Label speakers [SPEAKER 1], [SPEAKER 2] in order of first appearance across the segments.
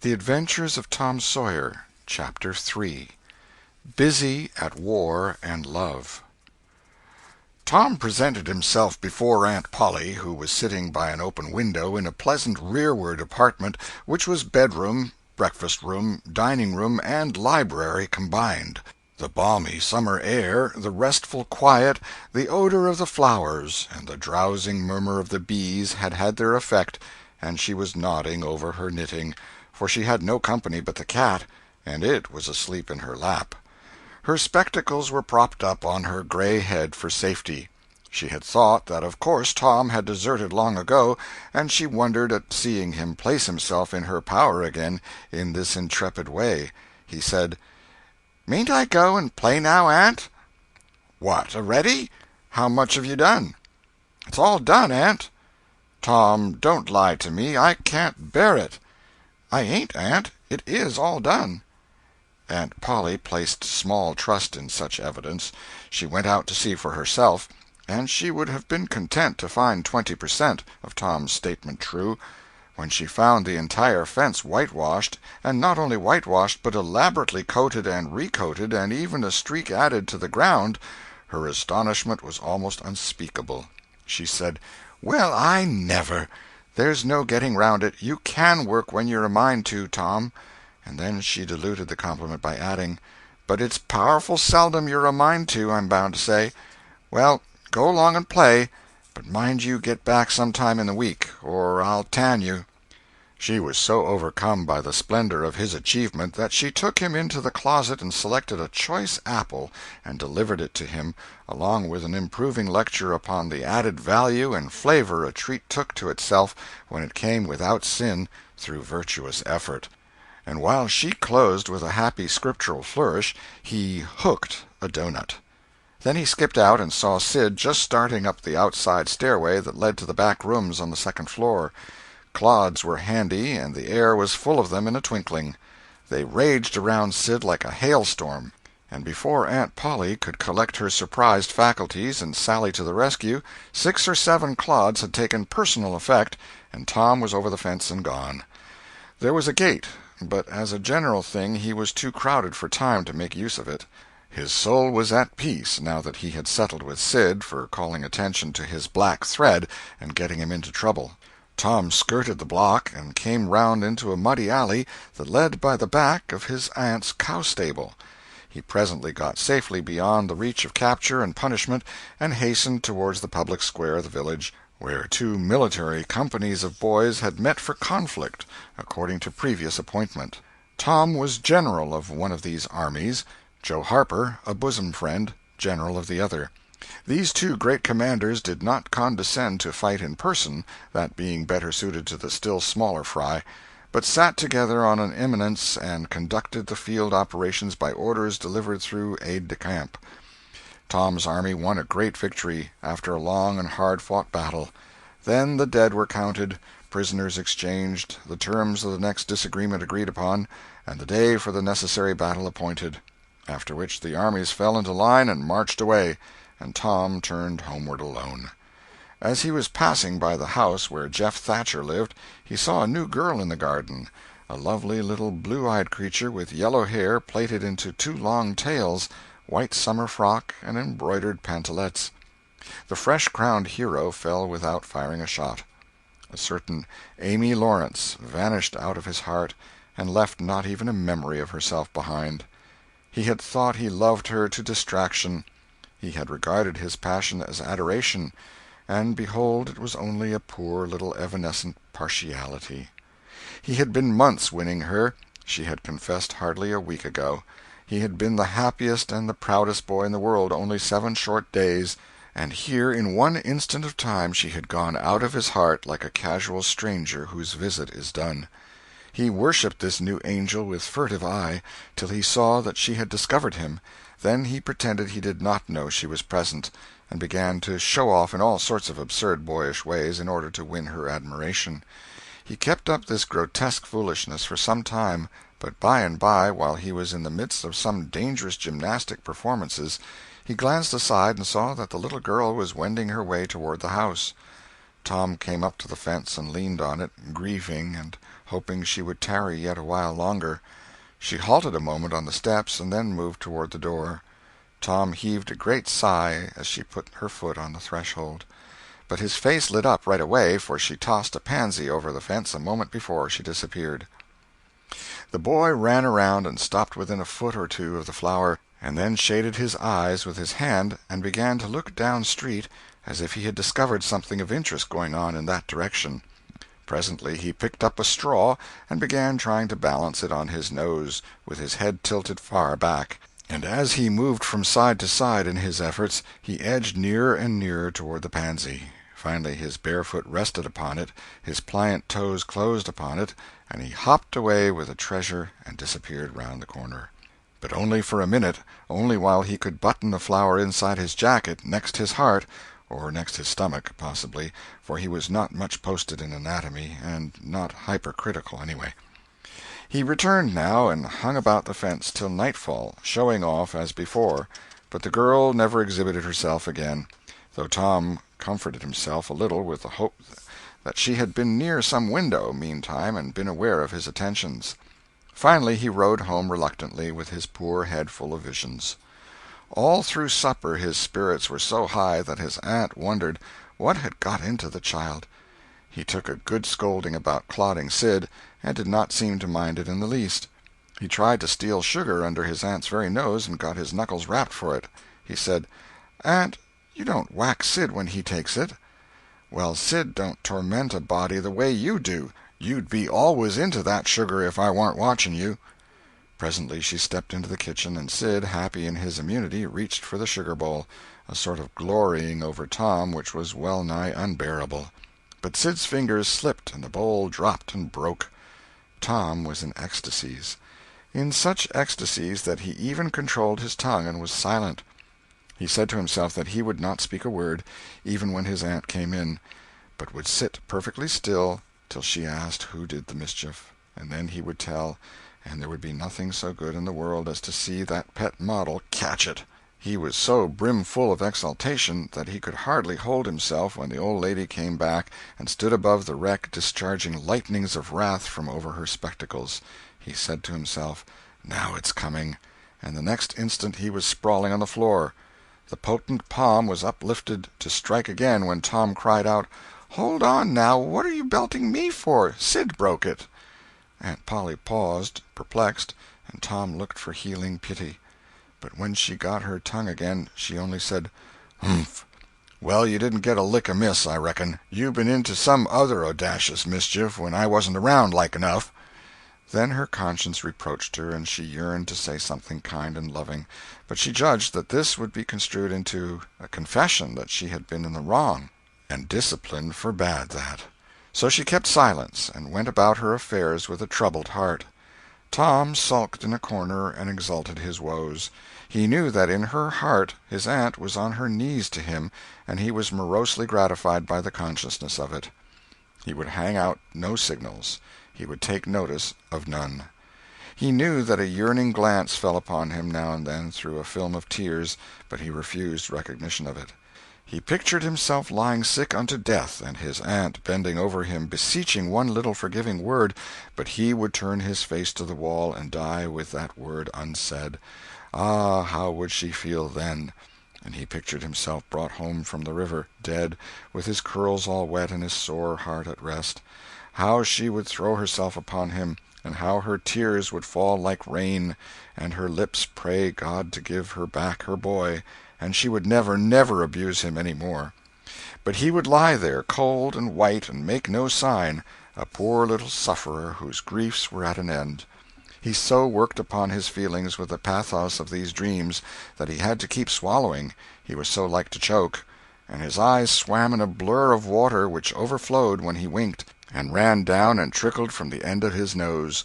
[SPEAKER 1] The Adventures of Tom Sawyer, Chapter 3. Busy at War and Love. Tom presented himself before Aunt Polly, who was sitting by an open window in a pleasant rearward apartment which was bedroom, breakfast-room, dining-room, and library combined. The balmy summer air, the restful quiet, the odor of the flowers, and the drowsing murmur of the bees had had their effect, and she was nodding over her knitting, for she had no company but the cat, and it was asleep in her lap. Her spectacles were propped up on her gray head for safety. She had thought that of course Tom had deserted long ago, and she wondered at seeing him place himself in her power again in this intrepid way. He said, "Mayn't I go and play now, Aunt?" "What, a-ready? How much have you done?" "It's all done, Aunt." "Tom, don't lie to me. I can't bear it." "I ain't, Aunt. It is all done." Aunt Polly placed small trust in such evidence. She went out to see for herself, and she would have been content to find 20% of Tom's statement true. When she found the entire fence whitewashed, and not only whitewashed but elaborately coated and recoated, and even a streak added to the ground, her astonishment was almost unspeakable. She said, "Well, I never! There's no getting round it. You can work when you're a mind to, Tom." And then she diluted the compliment by adding, "But it's powerful seldom you're a mind to, I'm bound to say. Well, go along and play, but mind you get back some time in the week, or I'll tan you." She was so overcome by the splendor of his achievement that she took him into the closet and selected a choice apple and delivered it to him, along with an improving lecture upon the added value and flavor a treat took to itself when it came without sin through virtuous effort. And while she closed with a happy scriptural flourish, he "hooked" a doughnut. Then he skipped out and saw Sid just starting up the outside stairway that led to the back rooms on the second floor. Clods were handy, and the air was full of them in a twinkling. They raged around Sid like a hailstorm, and before Aunt Polly could collect her surprised faculties and sally to the rescue, 6 or 7 clods had taken personal effect, and Tom was over the fence and gone. There was a gate, but as a general thing he was too crowded for time to make use of it. His soul was at peace, now that he had settled with Sid for calling attention to his black thread and getting him into trouble. Tom skirted the block and came round into a muddy alley that led by the back of his aunt's cow-stable. He presently got safely beyond the reach of capture and punishment, and hastened towards the public square of the village, where 2 military companies of boys had met for conflict, according to previous appointment. Tom was general of one of these armies, Joe Harper, a bosom friend, general of the other. These 2 great commanders did not condescend to fight in person, that being better suited to the still smaller fry, but sat together on an eminence and conducted the field operations by orders delivered through aide-de-camp. Tom's army won a great victory, after a long and hard-fought battle. Then the dead were counted, prisoners exchanged, the terms of the next disagreement agreed upon, and the day for the necessary battle appointed, after which the armies fell into line and marched away, and Tom turned homeward alone. As he was passing by the house where Jeff Thatcher lived, he saw a new girl in the garden, a lovely little blue-eyed creature with yellow hair plaited into 2 long tails, white summer frock, and embroidered pantalettes. The fresh-crowned hero fell without firing a shot. A certain Amy Lawrence vanished out of his heart and left not even a memory of herself behind. He had thought he loved her to distraction. He had regarded his passion as adoration, and behold it was only a poor little evanescent partiality. He had been months winning her. She had confessed hardly a week ago. He had been the happiest and the proudest boy in the world only 7 short days, and here in one instant of time she had gone out of his heart like a casual stranger whose visit is done. He worshipped this new angel with furtive eye, till he saw that she had discovered him. Then he pretended he did not know she was present, and began to show off in all sorts of absurd boyish ways in order to win her admiration. He kept up this grotesque foolishness for some time, but by and by, while he was in the midst of some dangerous gymnastic performances, he glanced aside and saw that the little girl was wending her way toward the house. Tom came up to the fence and leaned on it, grieving and hoping she would tarry yet a while longer. She halted a moment on the steps and then moved toward the door. Tom heaved a great sigh as she put her foot on the threshold. But his face lit up right away, for she tossed a pansy over the fence a moment before she disappeared. The boy ran around and stopped within a foot or two of the flower, and then shaded his eyes with his hand and began to look down street as if he had discovered something of interest going on in that direction. Presently he picked up a straw and began trying to balance it on his nose, with his head tilted far back, and as he moved from side to side in his efforts he edged nearer and nearer toward the pansy. Finally his bare foot rested upon it, his pliant toes closed upon it, and he hopped away with the treasure and disappeared round the corner. But only for a minute, only while he could button the flower inside his jacket, next his heart, or next his stomach, possibly, for he was not much posted in anatomy, and not hypercritical anyway. He returned now and hung about the fence till nightfall, showing off as before, but the girl never exhibited herself again, though Tom comforted himself a little with the hope that she had been near some window, meantime, and been aware of his attentions. Finally he rode home reluctantly, with his poor head full of visions. All through supper his spirits were so high that his aunt wondered what had got into the child. He took a good scolding about clodding Sid, and did not seem to mind it in the least. He tried to steal sugar under his aunt's very nose, and got his knuckles rapped for it. He said, "Aunt, you don't whack Sid when he takes it." "Well, Sid don't torment a body the way you do. You'd be always into that sugar if I warn't watching you." Presently she stepped into the kitchen, and Sid, happy in his immunity, reached for the sugar bowl, a sort of glorying over Tom which was well nigh unbearable. But Sid's fingers slipped, and the bowl dropped and broke. Tom was in ecstasies. In such ecstasies that he even controlled his tongue and was silent. He said to himself that he would not speak a word, even when his aunt came in, but would sit perfectly still till she asked who did the mischief, and then he would tell, and there would be nothing so good in the world as to see that pet model catch it. He was so brimful of exultation that he could hardly hold himself when the old lady came back and stood above the wreck discharging lightnings of wrath from over her spectacles. He said to himself, "Now it's coming," and the next instant he was sprawling on the floor. The potent palm was uplifted to strike again when Tom cried out, "Hold on, now, what are you belting me for? Sid broke it." Aunt Polly paused, perplexed, and Tom looked for healing pity. But when she got her tongue again, she only said, "Humph! Well, you didn't get a lick amiss, I reckon. You been into some other audacious mischief when I wasn't around, like enough." Then her conscience reproached her, and she yearned to say something kind and loving, but she judged that this would be construed into a confession that she had been in the wrong, and discipline forbade that. So she kept silence, and went about her affairs with a troubled heart. Tom sulked in a corner and exulted his woes. He knew that in her heart his aunt was on her knees to him, and he was morosely gratified by the consciousness of it. He would hang out no signals. He would take notice of none. He knew that a yearning glance fell upon him now and then through a film of tears, but he refused recognition of it. He pictured himself lying sick unto death, and his aunt bending over him beseeching one little forgiving word, but he would turn his face to the wall and die with that word unsaid. Ah, how would she feel then? And he pictured himself brought home from the river, dead, with his curls all wet and his sore heart at rest. How she would throw herself upon him, and how her tears would fall like rain, and her lips pray God to give her back her boy, and she would never, never abuse him any more. But he would lie there, cold and white, and make no sign, a poor little sufferer whose griefs were at an end. He so worked upon his feelings with the pathos of these dreams that he had to keep swallowing, he was so like to choke, and his eyes swam in a blur of water which overflowed when he winked, and ran down and trickled from the end of his nose.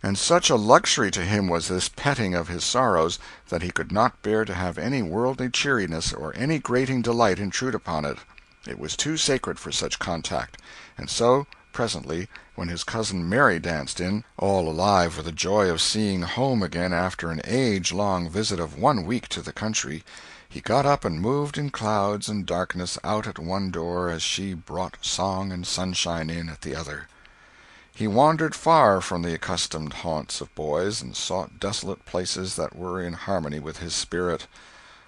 [SPEAKER 1] And such a luxury to him was this petting of his sorrows that he could not bear to have any worldly cheeriness or any grating delight intrude upon it. It was too sacred for such contact, and so, presently, when his cousin Mary danced in, all alive with the joy of seeing home again after an age-long visit of 1 week to the country, He got up and moved in clouds and darkness out at one door as she brought song and sunshine in at the other. He wandered far from the accustomed haunts of boys, and sought desolate places that were in harmony with his spirit.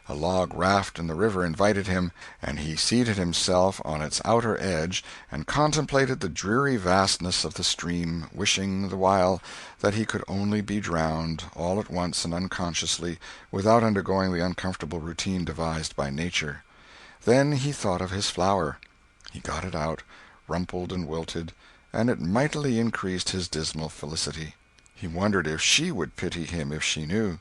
[SPEAKER 1] A log raft in the river invited him, and he seated himself on its outer edge and contemplated the dreary vastness of the stream, wishing the while that he could only be drowned, all at once and unconsciously, without undergoing the uncomfortable routine devised by nature. Then he thought of his flower. He got it out, rumpled and wilted, and it mightily increased his dismal felicity. He wondered if she would pity him if she knew.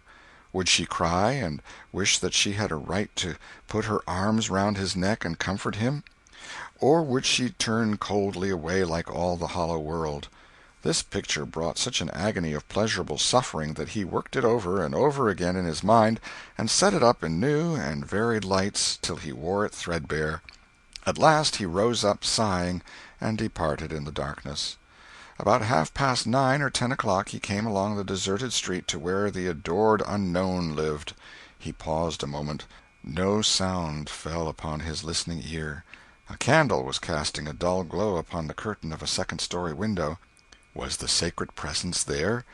[SPEAKER 1] Would she cry, and wish that she had a right to put her arms round his neck and comfort him? Or would she turn coldly away like all the hollow world? This picture brought such an agony of pleasurable suffering that he worked it over and over again in his mind, and set it up in new and varied lights till he wore it threadbare. At last he rose up, sighing, and departed in the darkness. About 9:30 or 10 o'clock he came along the deserted street to where the adored unknown lived. He paused a moment. No sound fell upon his listening ear. A candle was casting a dull glow upon the curtain of a second-story window. Was the sacred presence there?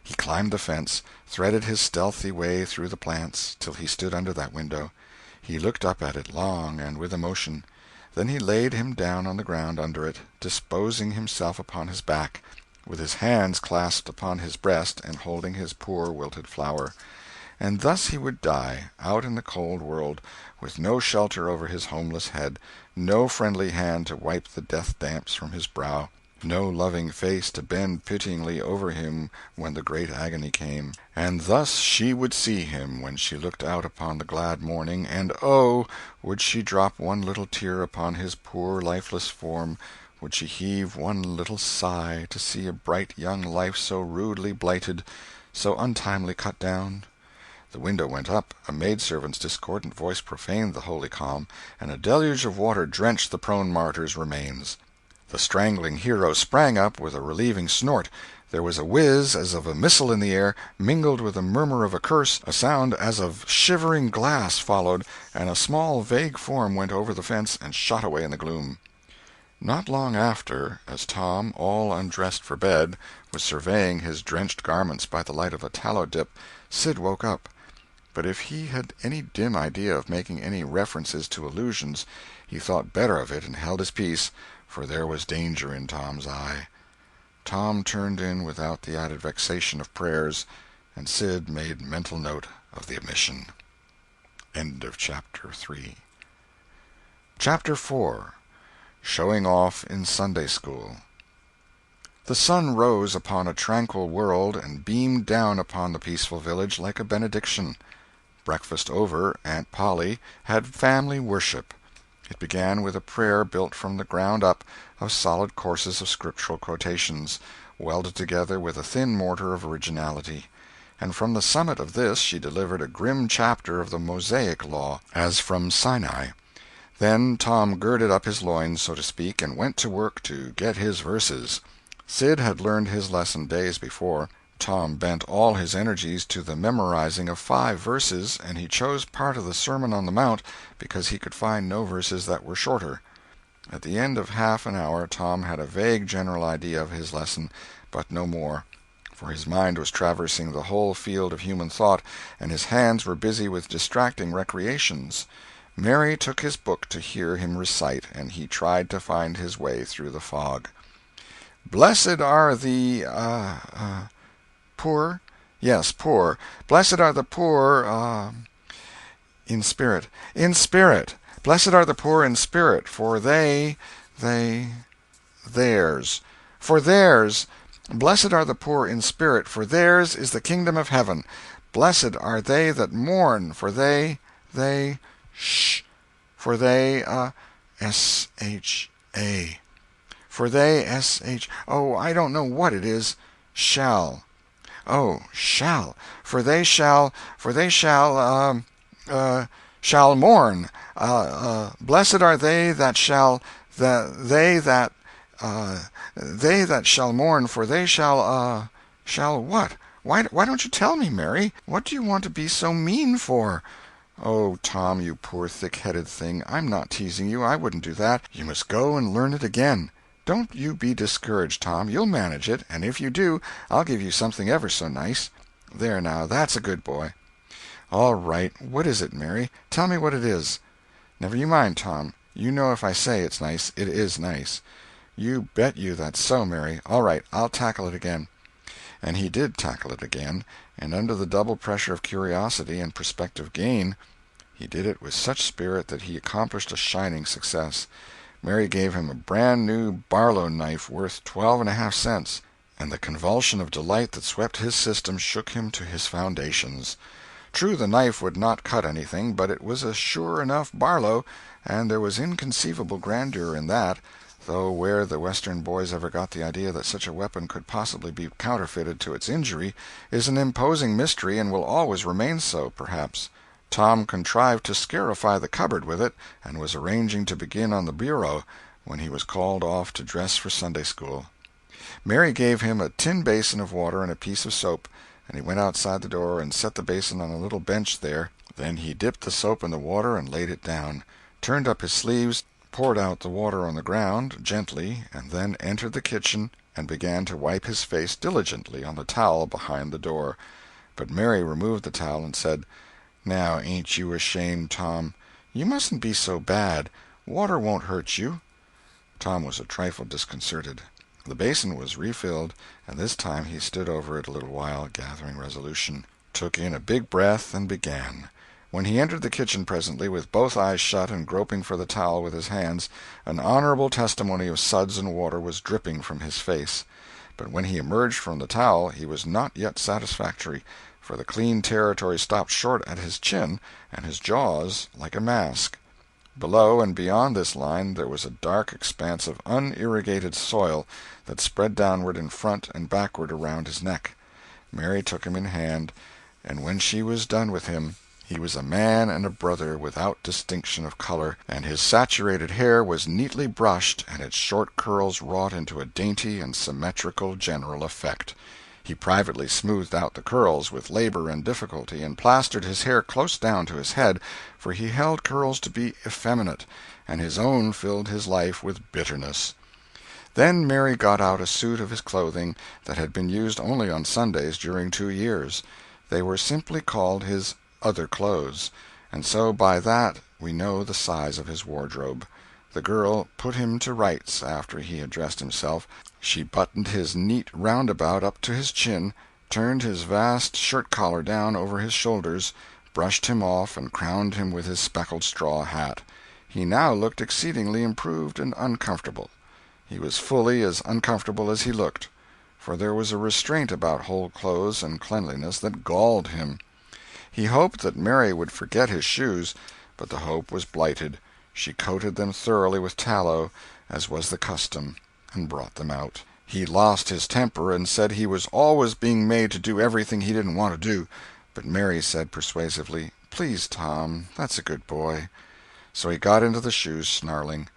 [SPEAKER 1] He climbed the fence, threaded his stealthy way through the plants, till he stood under that window. He looked up at it long and with emotion. Then he laid him down on the ground under it, disposing himself upon his back, with his hands clasped upon his breast and holding his poor wilted flower. And thus he would die, out in the cold world, with no shelter over his homeless head, no friendly hand to wipe the death damps from his brow, no loving face to bend pityingly over him when the great agony came. And thus she would see him when she looked out upon the glad morning, and oh, would she drop one little tear upon his poor lifeless form, would she heave one little sigh to see a bright young life so rudely blighted, so untimely cut down? The window went up, a maidservant's discordant voice profaned the holy calm, and a deluge of water drenched the prone martyr's remains. The strangling hero sprang up with a relieving snort. There was a whiz as of a missile in the air, mingled with a murmur of a curse. A sound as of shivering glass followed, and a small vague form went over the fence and shot away in the gloom. Not long after, as Tom, all undressed for bed, was surveying his drenched garments by the light of a tallow dip, Sid woke up. But if he had any dim idea of making any references to illusions, he thought better of it and held his peace, for there was danger in Tom's eye. Tom turned in without the added vexation of prayers, and Sid made mental note of the omission. End of Chapter 3. Chapter 4. Showing Off in Sunday School. The sun rose upon a tranquil world and beamed down upon the peaceful village like a benediction. Breakfast over, Aunt Polly had family worship. It began with a prayer built from the ground up of solid courses of scriptural quotations, welded together with a thin mortar of originality. And from the summit of this she delivered a grim chapter of the Mosaic law, as from Sinai. Then Tom girded up his loins, so to speak, and went to work to get his verses. Sid had learned his lesson days before. Tom bent all his energies to the memorizing of 5 verses, and he chose part of the Sermon on the Mount because he could find no verses that were shorter. At the end of half an hour Tom had a vague general idea of his lesson, but no more, for his mind was traversing the whole field of human thought, and his hands were busy with distracting recreations. Mary took his book to hear him recite, and he tried to find his way through the fog. "Blessed are the poor? Yes, poor. Blessed are the poor, in spirit. In spirit. Blessed are the poor in spirit, for theirs. For theirs. Blessed are the poor in spirit, for theirs is the kingdom of heaven. Blessed are they that mourn, for they, for they, S-H-A. For they, S-H, oh, I don't know what it is. Shall. Oh, shall. For they shall mourn. Blessed are they that shall, they that shall mourn, for they shall what? Why don't you tell me, Mary? What do you want to be so mean for? "Oh, Tom, you poor thick-headed thing, I'm not teasing you. I wouldn't do that. You must go and learn it again. Don't you be discouraged, Tom. You'll manage it, and if you do, I'll give you something ever so nice. There now, that's a good boy." "All right. What is it, Mary? Tell me what it is." "Never you mind, Tom. You know if I say it's nice, it is nice." "You bet you that's so, Mary. All right, I'll tackle it again." And he did tackle it again, and under the double pressure of curiosity and prospective gain, he did it with such spirit that he accomplished a shining success. Mary gave him a brand-new Barlow knife worth 12.5 cents, and the convulsion of delight that swept his system shook him to his foundations. True, the knife would not cut anything, but it was a sure enough Barlow, and there was inconceivable grandeur in that, though where the Western boys ever got the idea that such a weapon could possibly be counterfeited to its injury is an imposing mystery and will always remain so, perhaps. Tom contrived to scarify the cupboard with it, and was arranging to begin on the bureau, when he was called off to dress for Sunday school. Mary gave him a tin basin of water and a piece of soap, and he went outside the door and set the basin on a little bench there. Then he dipped the soap in the water and laid it down, turned up his sleeves, poured out the water on the ground, gently, and then entered the kitchen and began to wipe his face diligently on the towel behind the door. But Mary removed the towel and said, "Now ain't you ashamed, Tom? You mustn't be so bad. Water won't hurt you." Tom was a trifle disconcerted. The basin was refilled, and this time he stood over it a little while, gathering resolution, took in a big breath, and began. When he entered the kitchen presently, with both eyes shut and groping for the towel with his hands, an honorable testimony of suds and water was dripping from his face. But when he emerged from the towel he was not yet satisfactory, for the clean territory stopped short at his chin, and his jaws like a mask. Below and beyond this line there was a dark expanse of unirrigated soil that spread downward in front and backward around his neck. Mary took him in hand, and when she was done with him, he was a man and a brother without distinction of color, and his saturated hair was neatly brushed and its short curls wrought into a dainty and symmetrical general effect. He privately smoothed out the curls with labor and difficulty, and plastered his hair close down to his head, for he held curls to be effeminate, and his own filled his life with bitterness. Then Mary got out a suit of his clothing that had been used only on Sundays during 2 years. They were simply called his other clothes, and so by that we know the size of his wardrobe. The girl put him to rights after he had dressed himself. She buttoned his neat roundabout up to his chin, turned his vast shirt-collar down over his shoulders, brushed him off, and crowned him with his speckled straw hat. He now looked exceedingly improved and uncomfortable. He was fully as uncomfortable as he looked, for there was a restraint about whole clothes and cleanliness that galled him. He hoped that Mary would forget his shoes, but the hope was blighted. She coated them thoroughly with tallow, as was the custom, and brought them out. He lost his temper and said he was always being made to do everything he didn't want to do, but Mary said persuasively, "Please, Tom, that's a good boy." So he got into the shoes, snarling.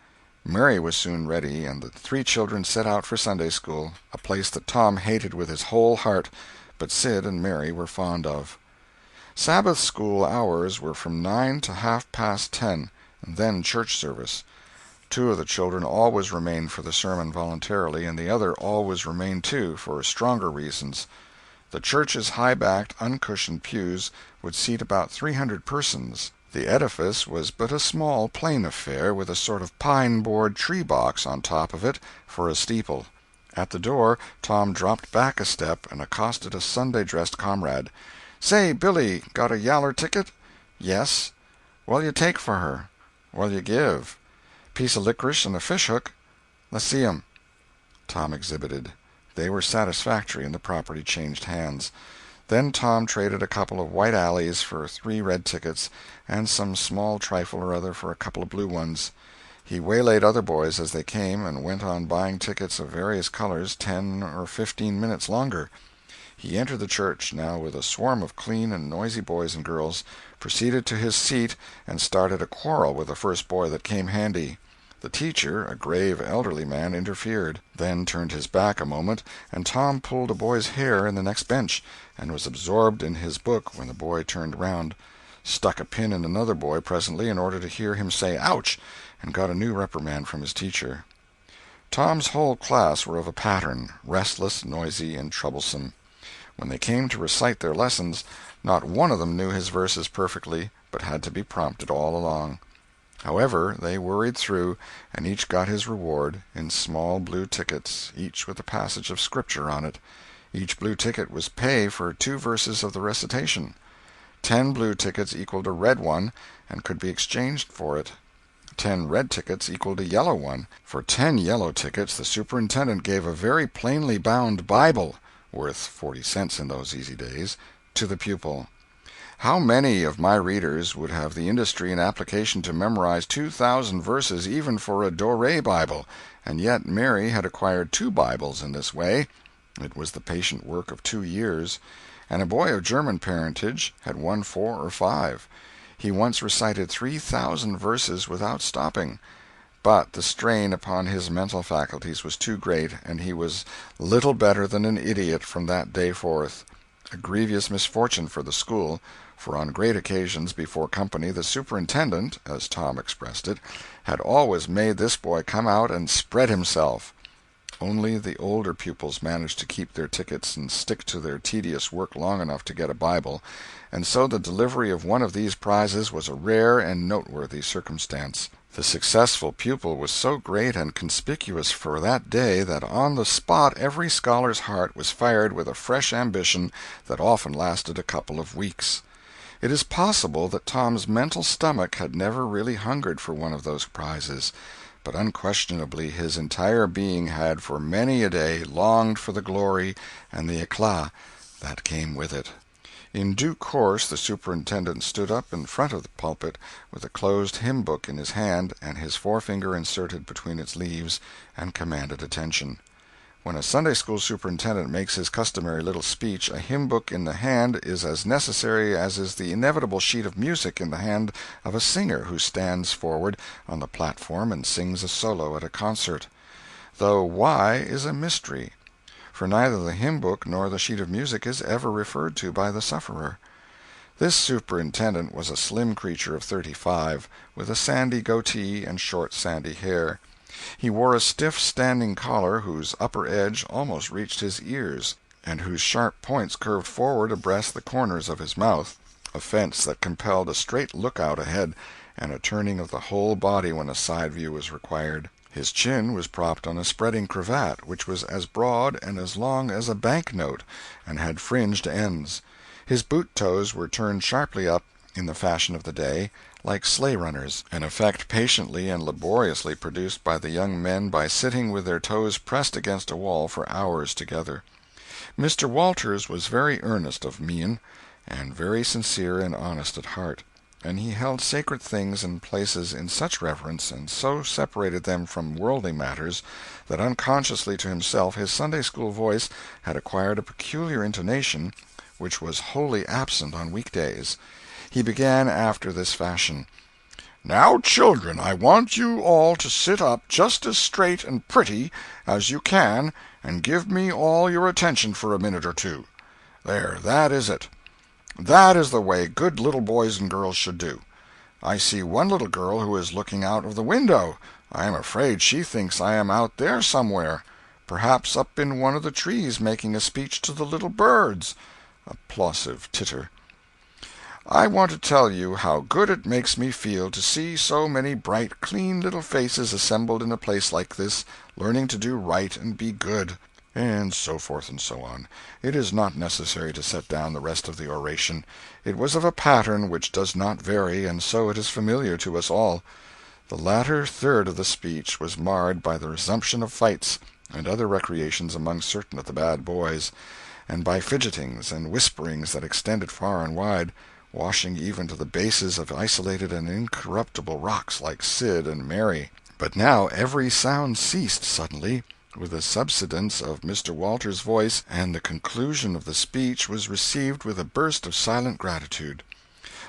[SPEAKER 1] Mary was soon ready, and the 3 children set out for Sunday school, a place that Tom hated with his whole heart, but Sid and Mary were fond of. Sabbath school hours were from 9 to 10:30, and then church service. 2 of the children always remained for the sermon voluntarily, and the other always remained too, for stronger reasons. The church's high-backed, uncushioned pews would seat about 300 persons. The edifice was but a small, plain affair, with a sort of pine-board tree-box on top of it for a steeple. At the door Tom dropped back a step and accosted a Sunday-dressed comrade. "Say, Billy, got a yaller ticket?" "Yes." "What'll you take for her?" "What'll you give?" "Piece of licorice and a fish-hook." "Let's see 'em." Tom exhibited. They were satisfactory, and the property changed hands. Then Tom traded a couple of white alleys for 3 red tickets, and some small trifle or other for a couple of blue ones. He waylaid other boys as they came, and went on buying tickets of various colors 10 or 15 minutes longer. He entered the church, now with a swarm of clean and noisy boys and girls, proceeded to his seat, and started a quarrel with the first boy that came handy. The teacher, a grave elderly man, interfered, then turned his back a moment, and Tom pulled a boy's hair in the next bench, and was absorbed in his book when the boy turned round. stuck a pin in another boy presently in order to hear him say "ouch," and got a new reprimand from his teacher. Tom's whole class were of a pattern, restless, noisy, and troublesome. When they came to recite their lessons, not one of them knew his verses perfectly, but had to be prompted all along. However, they worried through, and each got his reward, in small blue tickets, each with a passage of Scripture on it. Each blue ticket was pay for 2 verses of the recitation. 10 blue tickets equaled a red one, and could be exchanged for it. 10 red tickets equaled a yellow one. For 10 yellow tickets the superintendent gave a very plainly bound Bible, worth 40 cents in those easy days, to the pupil. How many of my readers would have the industry and application to memorize 2,000 verses even for a Doré Bible? And yet Mary had acquired 2 Bibles in this way. It was the patient work of 2 years. And a boy of German parentage had won 4 or 5. He once recited 3,000 verses without stopping. But the strain upon his mental faculties was too great, and he was little better than an idiot from that day forth. A grievous misfortune for the school, for on great occasions before company the superintendent, as Tom expressed it, had always made this boy come out and spread himself. Only the older pupils managed to keep their tickets and stick to their tedious work long enough to get a Bible, and so the delivery of one of these prizes was a rare and noteworthy circumstance. The successful pupil was so great and conspicuous for that day that on the spot every scholar's heart was fired with a fresh ambition that often lasted a couple of weeks. It is possible that Tom's mental stomach had never really hungered for one of those prizes, but unquestionably his entire being had for many a day longed for the glory and the éclat that came with it. In due course the superintendent stood up in front of the pulpit with a closed hymn-book in his hand and his forefinger inserted between its leaves, and commanded attention. When a Sunday school superintendent makes his customary little speech, a hymn-book in the hand is as necessary as is the inevitable sheet of music in the hand of a singer who stands forward on the platform and sings a solo at a concert. Though why is a mystery, for neither the hymn-book nor the sheet of music is ever referred to by the sufferer. This superintendent was a slim creature of 35, with a sandy goatee and short sandy hair. He wore a stiff standing collar whose upper edge almost reached his ears, and whose sharp points curved forward abreast the corners of his mouth, a fence that compelled a straight look-out ahead and a turning of the whole body when a side view was required. His chin was propped on a spreading cravat, which was as broad and as long as a bank-note, and had fringed ends. His boot-toes were turned sharply up, in the fashion of the day, like sleigh-runners, an effect patiently and laboriously produced by the young men by sitting with their toes pressed against a wall for hours together. Mr. Walters was very earnest of mien, and very sincere and honest at heart, and he held sacred things and places in such reverence, and so separated them from worldly matters, that unconsciously to himself his Sunday-school voice had acquired a peculiar intonation which was wholly absent on week-days. He began after this fashion: "Now, children, I want you all to sit up just as straight and pretty as you can and give me all your attention for a minute or two. There, that is it. That is the way good little boys and girls should do. I see one little girl who is looking out of the window. I am afraid she thinks I am out there somewhere, perhaps up in one of the trees making a speech to the little birds." Applausive titter. "I want to tell you how good it makes me feel to see so many bright, clean little faces assembled in a place like this, learning to do right and be good," and so forth and so on. It is not necessary to set down the rest of the oration. It was of a pattern which does not vary, and so it is familiar to us all. The latter third of the speech was marred by the resumption of fights and other recreations among certain of the bad boys, and by fidgetings and whisperings that extended far and wide, washing even to the bases of isolated and incorruptible rocks like Sid and Mary. But now every sound ceased suddenly, with the subsidence of Mr. Walters's voice, and the conclusion of the speech was received with a burst of silent gratitude.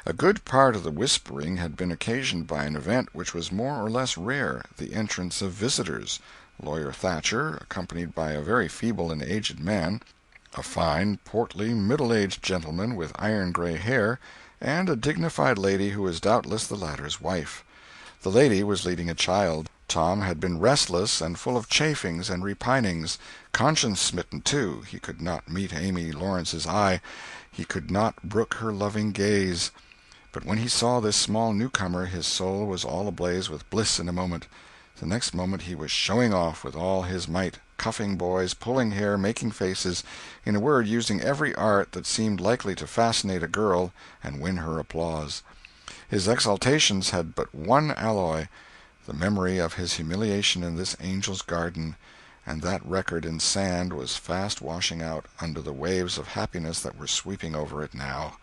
[SPEAKER 1] A good part of the whispering had been occasioned by an event which was more or less rare, the entrance of visitors. Lawyer Thatcher, accompanied by a very feeble and aged man, a fine, portly, middle-aged gentleman with iron-gray hair, and a dignified lady who was doubtless the latter's wife. The lady was leading a child. Tom had been restless and full of chafings and repinings, conscience-smitten, too. He could not meet Amy Lawrence's eye, he could not brook her loving gaze. But when he saw this small newcomer his soul was all ablaze with bliss in a moment. The next moment he was showing off with all his might, cuffing boys, pulling hair, making faces, in a word, using every art that seemed likely to fascinate a girl and win her applause. His exaltations had but one alloy, the memory of his humiliation in this angel's garden, and that record in sand was fast washing out under the waves of happiness that were sweeping over it now.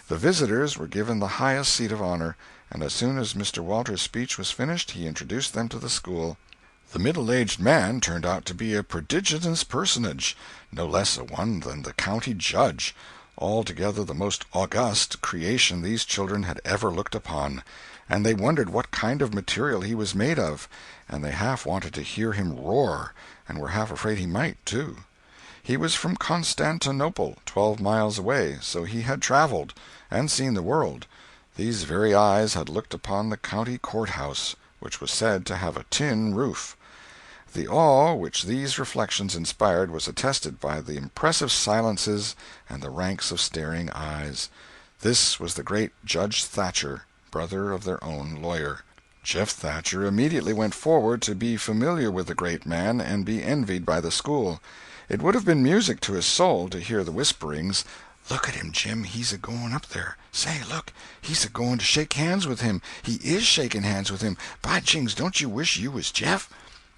[SPEAKER 1] The visitors were given the highest seat of honor, and as soon as Mr. Walters's speech was finished he introduced them to the school. The middle-aged man turned out to be a prodigious personage, no less a one than the county judge, altogether the most august creation these children had ever looked upon, and they wondered what kind of material he was made of, and they half wanted to hear him roar, and were half afraid he might, too. He was from Constantinople, 12 miles away, so he had traveled, and seen the world. These very eyes had looked upon the county courthouse, which was said to have a tin roof. The awe which these reflections inspired was attested by the impressive silences and the ranks of staring eyes. This was the great Judge Thatcher, brother of their own lawyer. Jeff Thatcher immediately went forward to be familiar with the great man and be envied by the school. It would have been music to his soul to hear the whisperings, "Look at him, Jim, he's a-going up there. Say, look, he's a-going to shake hands with him. He is shaking hands with him. By jings, don't you wish you was Jeff?"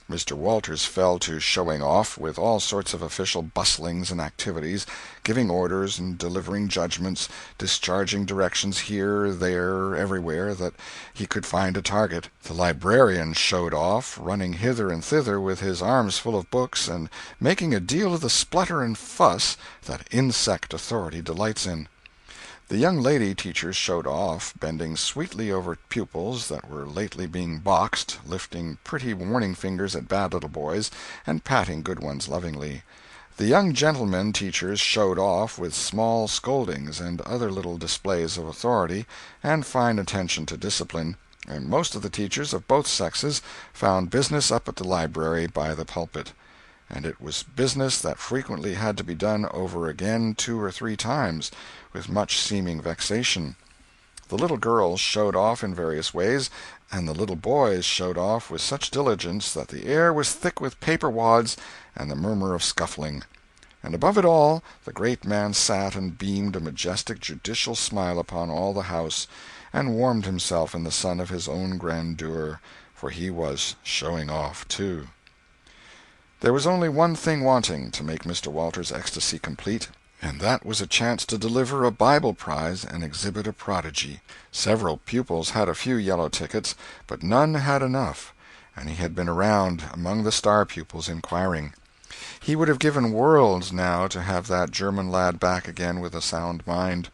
[SPEAKER 1] Mr. Walters fell to showing off, with all sorts of official bustlings and activities, giving orders and delivering judgments, discharging directions here, there, everywhere that he could find a target. The librarian showed off, running hither and thither with his arms full of books, and making a deal of the splutter and fuss that insect authority delights in. The young lady teachers showed off, bending sweetly over pupils that were lately being boxed, lifting pretty warning fingers at bad little boys, and patting good ones lovingly. The young gentlemen teachers showed off with small scoldings and other little displays of authority and fine attention to discipline, and most of the teachers of both sexes found business up at the library by the pulpit. And it was business that frequently had to be done over again 2 or 3 times, with much seeming vexation. The little girls showed off in various ways, and the little boys showed off with such diligence that the air was thick with paper wads and the murmur of scuffling. And above it all, the great man sat and beamed a majestic judicial smile upon all the house, and warmed himself in the sun of his own grandeur, for he was showing off, too. There was only one thing wanting to make Mr. Walters' ecstasy complete, and that was a chance to deliver a Bible prize and exhibit a prodigy. Several pupils had a few yellow tickets, but none had enough, and he had been around among the star pupils inquiring. He would have given worlds now to have that German lad back again with a sound mind.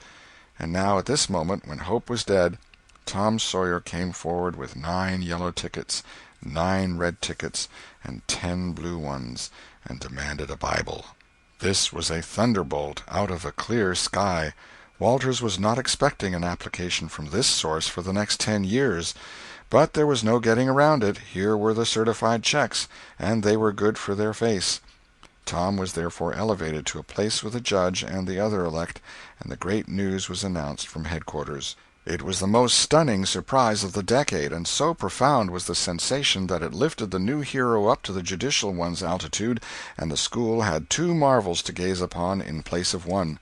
[SPEAKER 1] And now at this moment, when hope was dead, Tom Sawyer came forward with 9 yellow tickets, 9 red tickets, and 10 blue ones, and demanded a Bible. This was a thunderbolt out of a clear sky. Walters was not expecting an application from this source for the next 10 years, but there was no getting around it. Here were the certified checks, and they were good for their face. Tom was therefore elevated to a place with the judge and the other elect, and the great news was announced from headquarters. It was the most stunning surprise of the decade, and so profound was the sensation that it lifted the new hero up to the judicial one's altitude, and the school had 2 marvels to gaze upon in place of one.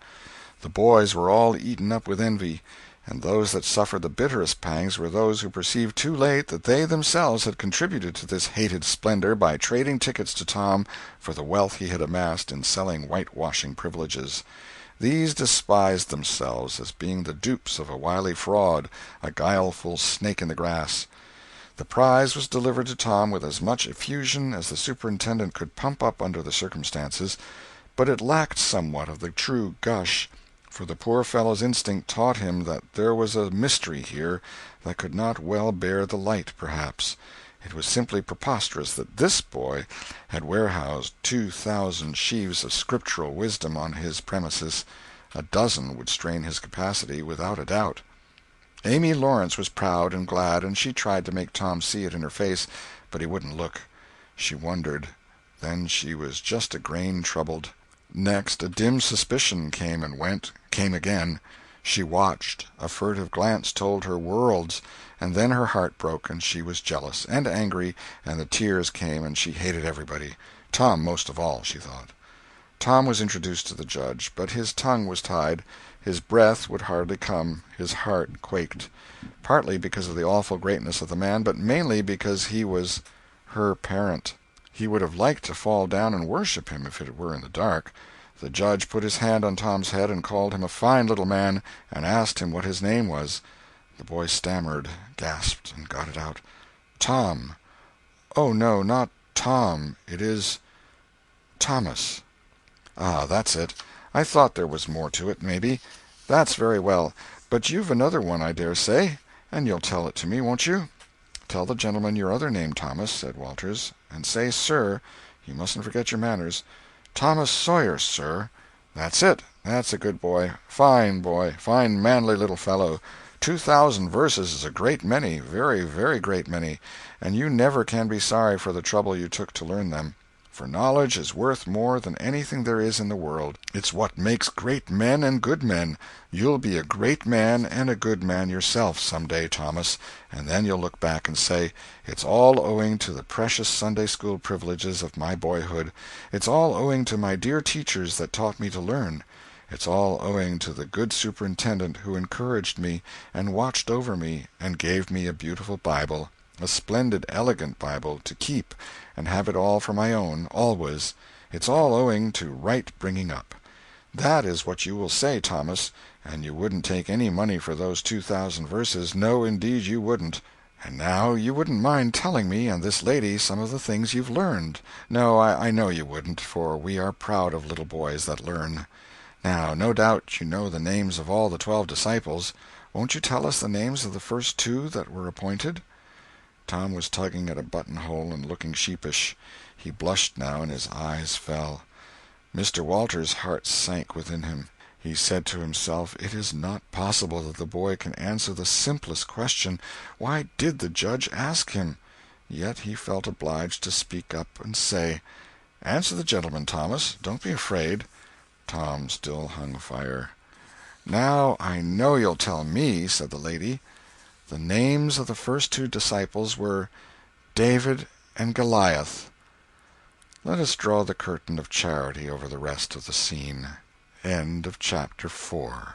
[SPEAKER 1] The boys were all eaten up with envy, and those that suffered the bitterest pangs were those who perceived too late that they themselves had contributed to this hated splendor by trading tickets to Tom for the wealth he had amassed in selling whitewashing privileges. These despised themselves as being the dupes of a wily fraud, a guileful snake in the grass. The prize was delivered to Tom with as much effusion as the superintendent could pump up under the circumstances, but it lacked somewhat of the true gush, for the poor fellow's instinct taught him that there was a mystery here that could not well bear the light, perhaps. It was simply preposterous that this boy had warehoused 2,000 sheaves of scriptural wisdom on his premises. A dozen would strain his capacity, without a doubt. Amy Lawrence was proud and glad, and she tried to make Tom see it in her face, but he wouldn't look. She wondered. Then she was just a grain troubled. Next, a dim suspicion came and went, came again. She watched. A furtive glance told her worlds, and then her heart broke, and she was jealous and angry, and the tears came, and she hated everybody. Tom most of all, she thought. Tom was introduced to the judge, but his tongue was tied, his breath would hardly come, his heart quaked, partly because of the awful greatness of the man, but mainly because he was her parent. He would have liked to fall down and worship him if it were in the dark. The judge put his hand on Tom's head and called him a fine little man, and asked him what his name was. The boy stammered, gasped, and got it out. "Tom." "Oh, no, not Tom. It is Thomas." "Ah, that's it. I thought there was more to it, maybe. That's very well. But you've another one, I dare say, and you'll tell it to me, won't you?" "Tell the gentleman your other name, Thomas," said Walters, "and say 'sir.' You mustn't forget your manners." "Thomas Sawyers, sir." "That's it. That's a good boy. Fine manly little fellow. 2,000 verses is a great many, very, very great many, and you never can be sorry for the trouble you took to learn them. For knowledge is worth more than anything there is in the world. It's what makes great men and good men. You'll be a great man and a good man yourself some day, Thomas, and then you'll look back and say, 'It's all owing to the precious Sunday school privileges of my boyhood. It's all owing to my dear teachers that taught me to learn. It's all owing to the good superintendent who encouraged me and watched over me and gave me a beautiful Bible, a splendid, elegant Bible, to keep and have it all for my own, always. It's all owing to right bringing up.' That is what you will say, Thomas, and you wouldn't take any money for those 2,000 verses, no, indeed you wouldn't. And now you wouldn't mind telling me and this lady some of the things you've learned. No, I know you wouldn't, for we are proud of little boys that learn. Now, no doubt you know the names of all the 12 disciples. Won't you tell us the names of the first 2 that were appointed?" Tom was tugging at a buttonhole and looking sheepish. He blushed now, and his eyes fell. Mr. Walters' heart sank within him. He said to himself, "It is not possible that the boy can answer the simplest question. Why did the judge ask him?" Yet he felt obliged to speak up and say, "Answer the gentleman, Thomas. Don't be afraid." Tom still hung fire. "Now I know you'll tell me," said the lady. "The names of the first 2 disciples were David and Goliath." Let us draw the curtain of charity over the rest of the scene. End of chapter 4.